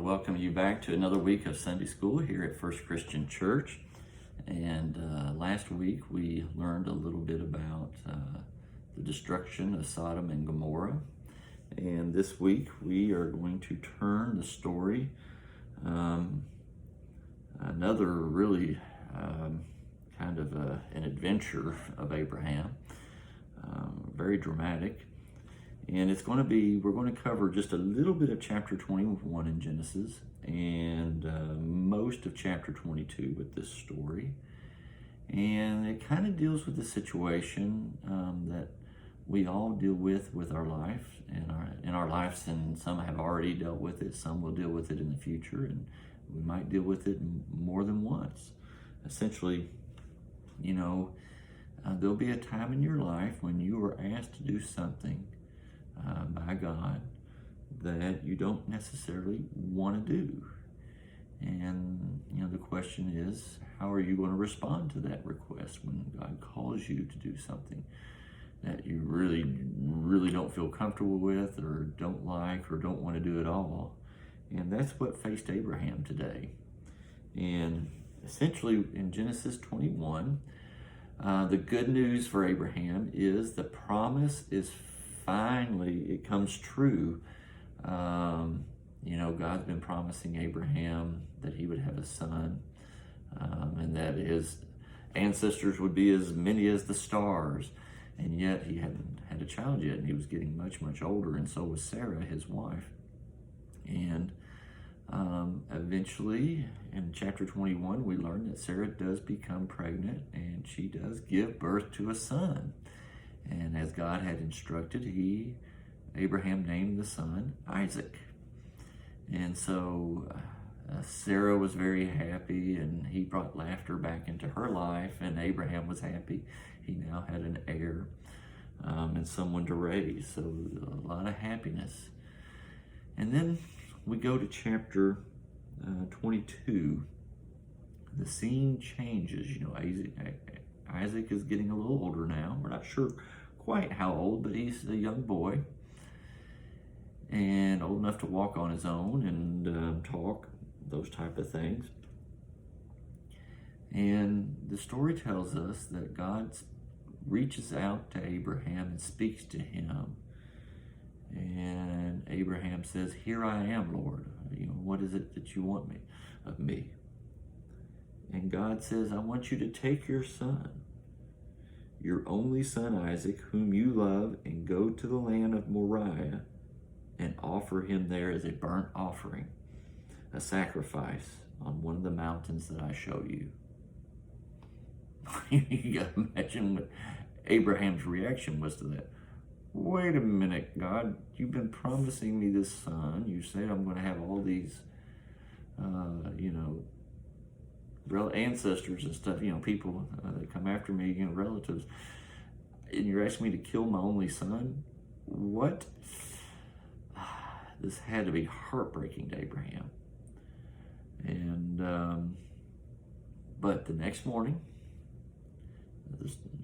welcome you back to another week of Sunday School here at First Christian Church. And last week we learned a little bit about the destruction of Sodom and Gomorrah. And this week we are going to turn the story, another really kind of an adventure of Abraham, very dramatic. And we're going to cover just a little bit of chapter 21 in Genesis and most of chapter 22 with this story. And it kind of deals with the situation that we all deal with our life in our lives, and some have already dealt with it, some will deal with it in the future, and we might deal with it more than once. Essentially, there'll be a time in your life when you are asked to do something by God that you don't necessarily want to do. And, the question is, how are you going to respond to that request when God calls you to do something that you really, really don't feel comfortable with or don't like or don't want to do at all? And that's what faced Abraham today. And essentially in Genesis 21, the good news for Abraham is the promise is finally, it comes true. God's been promising Abraham that he would have a son, and that his ancestors would be as many as the stars. And yet he hadn't had a child yet, and he was getting much, much older, and so was Sarah, his wife. And eventually, in chapter 21, we learn that Sarah does become pregnant, and she does give birth to a son. And as God had instructed, Abraham named the son Isaac. And so Sarah was very happy, and he brought laughter back into her life, and Abraham was happy. He now had an heir and someone to raise, so a lot of happiness. And then we go to chapter 22. The scene changes. Isaac is getting a little older now. We're not sure quite how old, but he's a young boy and old enough to walk on his own and talk, those type of things. And the story tells us that God reaches out to Abraham and speaks to him. And Abraham says, "Here I am, Lord. What is it that you want of me?" And God says, "I want you to take your son, your only son Isaac, whom you love, and go to the land of Moriah and offer him there as a burnt offering, a sacrifice on one of the mountains that I show you." You gotta imagine what Abraham's reaction was to that. Wait a minute, God, you've been promising me this son. You said I'm going to have all these, ancestors and stuff, people that come after me, relatives, and you're asking me to kill my only son? What? This had to be heartbreaking to Abraham. And but the next morning,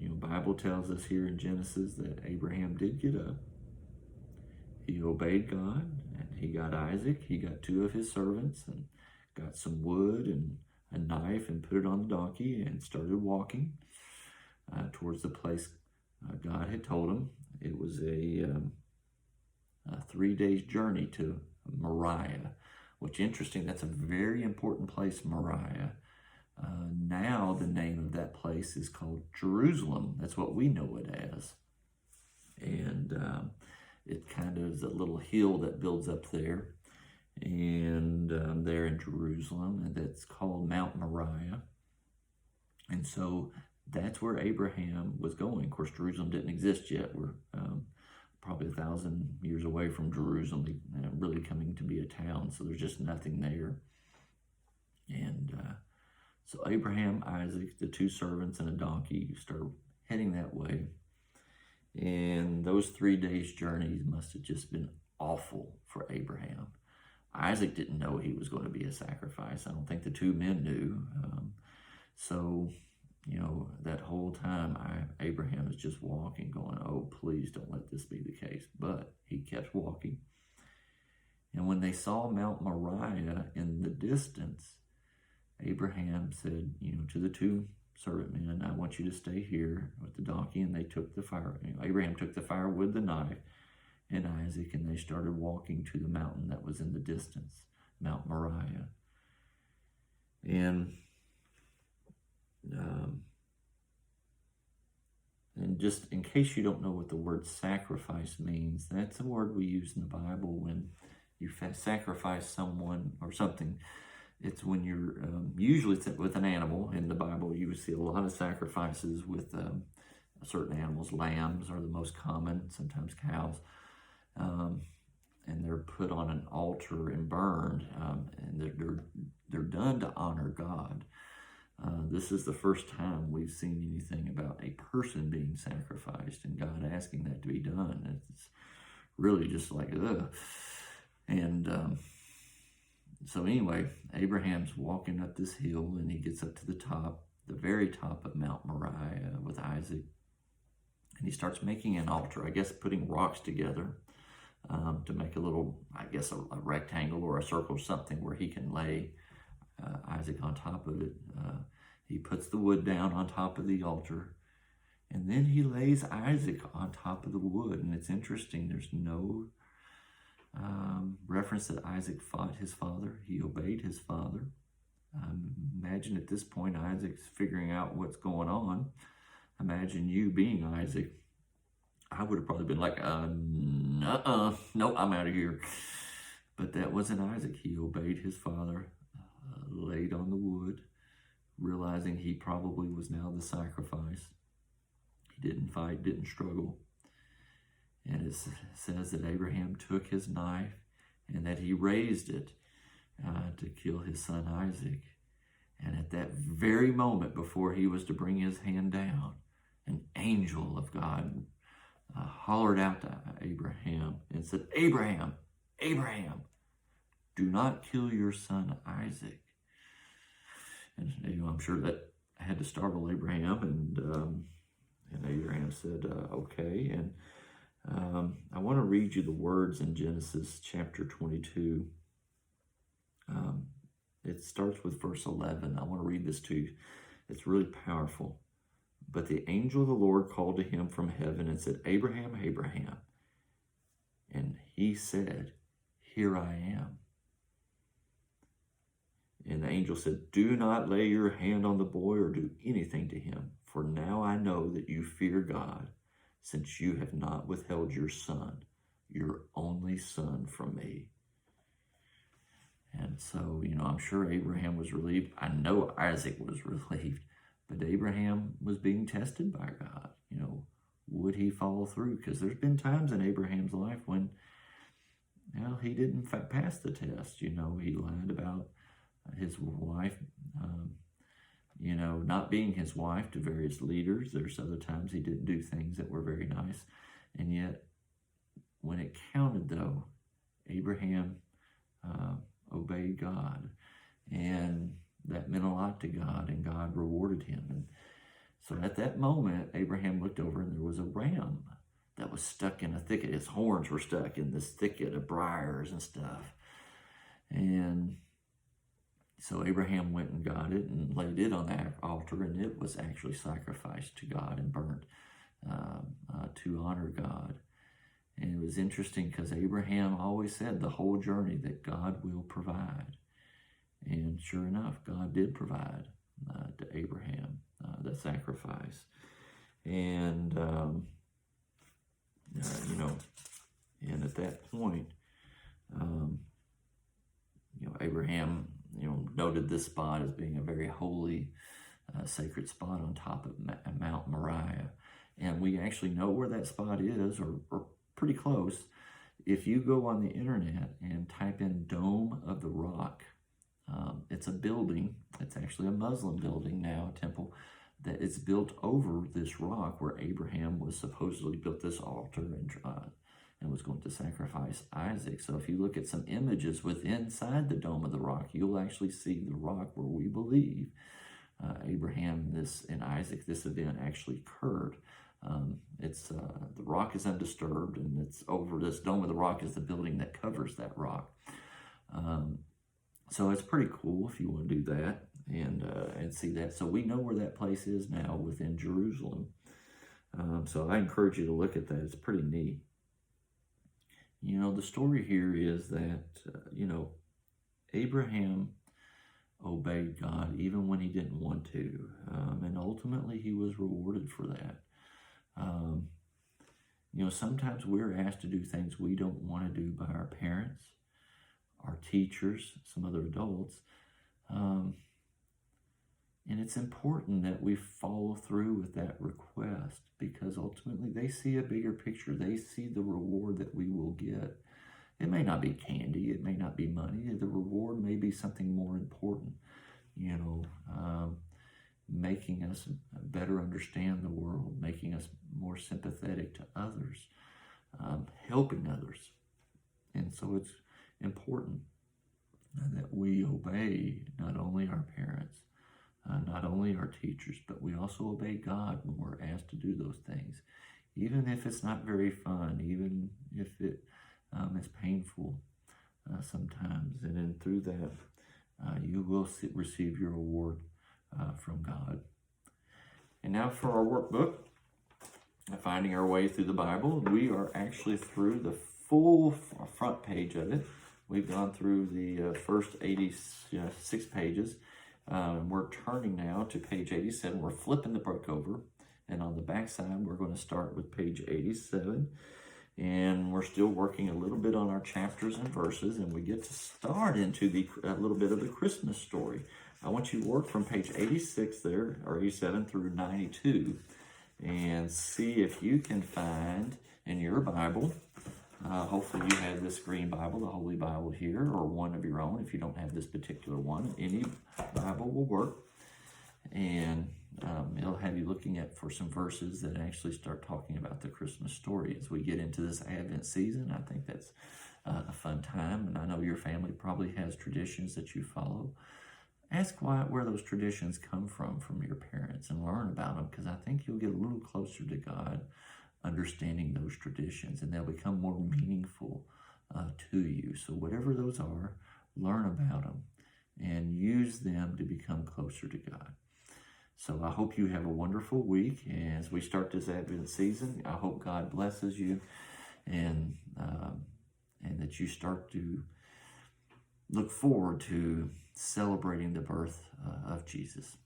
the Bible tells us here in Genesis that Abraham did get up. He obeyed God, and he got Isaac. He got two of his servants and got some wood and a knife and put it on the donkey and started walking towards the place God had told him. It was a 3 days journey to Moriah, which, interesting, that's a very important place, Moriah. Now the name of that place is called Jerusalem. That's what we know it as. And it kind of is a little hill that builds up there. And there in Jerusalem, and that's called Mount Moriah. And so that's where Abraham was going. Of course, Jerusalem didn't exist yet. We're probably 1,000 years away from Jerusalem, really coming to be a town. So there's just nothing there. And so Abraham, Isaac, the two servants, and a donkey start heading that way. And those 3 days' journeys must have just been awful for Abraham. Isaac didn't know he was going to be a sacrifice. I don't think the two men knew. So that whole time, Abraham is just walking, going, "Oh, please don't let this be the case." But he kept walking. And when they saw Mount Moriah in the distance, Abraham said, to the two servant men, I want you to stay here with the donkey. And they took the fire. Abraham took the firewood, the knife, and Isaac, and they started walking to the mountain that was in the distance, Mount Moriah. And just in case you don't know what the word sacrifice means, that's a word we use in the Bible when you sacrifice someone or something. It's when you're, usually it's with an animal. In the Bible, you would see a lot of sacrifices with certain animals. Lambs are the most common, sometimes cows. And they're put on an altar and burned, and they're done to honor God. This is the first time we've seen anything about a person being sacrificed and God asking that to be done. It's really just like, ugh. And so anyway, Abraham's walking up this hill, and he gets up to the top, the very top of Mount Moriah with Isaac. And he starts making an altar, I guess putting rocks together to make a little, I guess, a rectangle or a circle or something where he can lay Isaac on top of it. He puts the wood down on top of the altar, and then he lays Isaac on top of the wood. And it's interesting, there's no reference that Isaac fought his father. He obeyed his father. Imagine at this point, Isaac's figuring out what's going on. Imagine you being Isaac. I would have probably been like, nope, I'm out of here. But that wasn't Isaac. He obeyed his father, laid on the wood, realizing he probably was now the sacrifice. He didn't fight, didn't struggle. And it says that Abraham took his knife and that he raised it to kill his son Isaac. And at that very moment before he was to bring his hand down, an angel of God hollered out to Abraham and said, Abraham, Abraham, do not kill your son Isaac. And I'm sure that had to startle Abraham, and Abraham said, okay. And I want to read you the words in Genesis chapter 22. It starts with verse 11. I want to read this to you. It's really powerful. But the angel of the Lord called to him from heaven and said, Abraham, Abraham. And he said, here I am. And the angel said, do not lay your hand on the boy or do anything to him, for now I know that you fear God, since you have not withheld your son, your only son, from me. And so, I'm sure Abraham was relieved. I know Isaac was relieved, but Abraham was being tested by God. Would he follow through? Because there's been times in Abraham's life when, he didn't pass the test. He lied about his wife, not being his wife to various leaders. There's other times he didn't do things that were very nice. And yet, when it counted, though, Abraham obeyed God. And that meant a lot to God, and God rewarded him. And so at that moment, Abraham looked over, and there was a ram that was stuck in a thicket. His horns were stuck in this thicket of briars and stuff. And so Abraham went and got it and laid it on that altar, and it was actually sacrificed to God and burnt to honor God. And it was interesting because Abraham always said the whole journey that God will provide. And sure enough, God did provide to Abraham the sacrifice. And, and at that point, Abraham, noted this spot as being a very holy, sacred spot on top of Mount Moriah. And we actually know where that spot is, or pretty close. If you go on the internet and type in Dome of the Rock, it's a building. It's actually a Muslim building now, a temple, that is built over this rock where Abraham was supposedly built this altar and was going to sacrifice Isaac. So if you look at some images inside the Dome of the Rock, you'll actually see the rock where we believe Abraham and Isaac, this event actually occurred. It's the rock is undisturbed, and it's over this dome of the rock is the building that covers that rock. So it's pretty cool if you want to do that and see that. So we know where that place is now within Jerusalem. So I encourage you to look at that. It's pretty neat. You know, the story here is that, Abraham obeyed God even when he didn't want to. And ultimately he was rewarded for that. Sometimes we're asked to do things we don't want to do by our parents, our teachers, some other adults. And it's important that we follow through with that request, because ultimately they see a bigger picture. They see the reward that we will get. It may not be candy. It may not be money. The reward may be something more important, making us better understand the world, making us more sympathetic to others, helping others. And so it's important that we obey not only our parents, not only our teachers, but we also obey God when we're asked to do those things, even if it's not very fun, even if it is painful sometimes. And then through that, you will receive your reward from God. And now for our workbook, Finding Our Way Through the Bible. We are actually through the full front page of it. We've gone through the first 86 pages. We're turning now to page 87. We're flipping the book over. And on the back side, we're going to start with page 87. And we're still working a little bit on our chapters and verses. And we get to start into a little bit of the Christmas story. I want you to work from page 86 there, or 87 through 92. And see if you can find in your Bible, hopefully you have this green Bible, the Holy Bible here, or one of your own. If you don't have this particular one, any Bible will work. And it'll have you looking for some verses that actually start talking about the Christmas story. As we get into this Advent season, I think that's a fun time. And I know your family probably has traditions that you follow. Ask where those traditions come from your parents, and learn about them, because I think you'll get a little closer to God understanding those traditions, and they'll become more meaningful to you. So whatever those are, learn about them and use them to become closer to God. So I hope you have a wonderful week as we start this Advent season. I hope God blesses you and that you start to look forward to celebrating the birth of Jesus.